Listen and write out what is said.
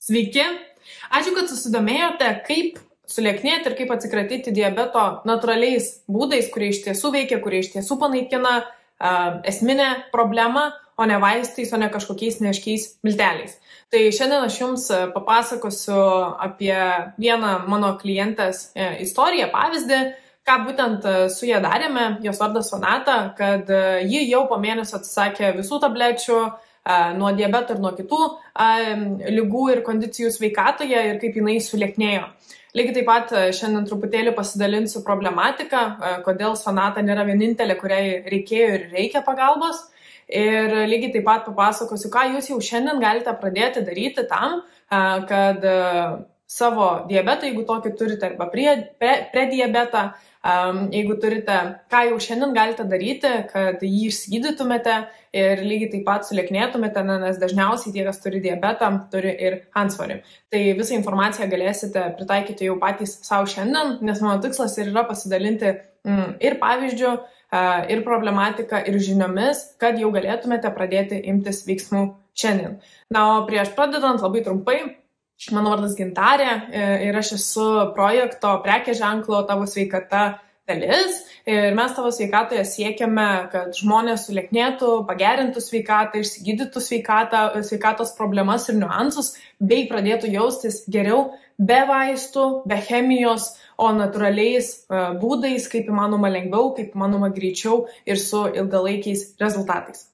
Sveiki! Ačiū, kad susidomėjote, kaip sulieknėti ir kaip atsikratyti diabeto natūraliais būdais, kurie iš tiesų veikia, kurie iš tiesų panaikina esminę problemą, o ne vaistais, o ne kažkokiais neaiškiais milteliais. Tai šiandien aš Jums papasakosiu apie vieną mano klientės istoriją, pavyzdį, ką būtent su ją darėme, jos vardas Sonata, kad ji jau po mėnesio atsisakė visų tablečių, nuo diabeto ir nuo kitų ligų ir kondicijų sveikatoje ir kaip jinai sulieknėjo. Lygiai taip pat šiandien truputėlį pasidalinsiu problematiką, kodėl Sonata nėra vienintelė, kuriai reikėjo ir reikia pagalbos. Ir lygiai taip pat papasakosiu, ką jūs jau šiandien galite pradėti daryti tam, kad savo diabetą, jeigu tokį turite, arba prediabetą, jeigu turite, ką jau šiandien galite daryti, kad jį išsigydytumėte ir lygiai taip pat sulieknėtumėte, nes dažniausiai tie, kas turi diabetą, turi ir antsvorį. Tai visą informaciją galėsite pritaikyti jau patys savo šiandien, nes mano tikslas ir yra pasidalinti ir pavyzdžių, ir problematiką, ir žiniomis, kad jau galėtumėte pradėti imtis veiksmų šiandien. Na, o prieš pradedant labai trumpai, mano vardas Gintarė ir aš esu projekto prekės ženklo Tavo sveikata dalis ir mes Tavo sveikatoje siekiame, kad žmonės sulieknėtų, pagerintų sveikatą, išsigydytų sveikatos problemas ir niuansus, bei pradėtų jaustis geriau be vaistų, be chemijos, o natūraliais būdais, kaip įmanoma lengviau, kaip įmanoma greičiau ir su ilgalaikiais rezultatais.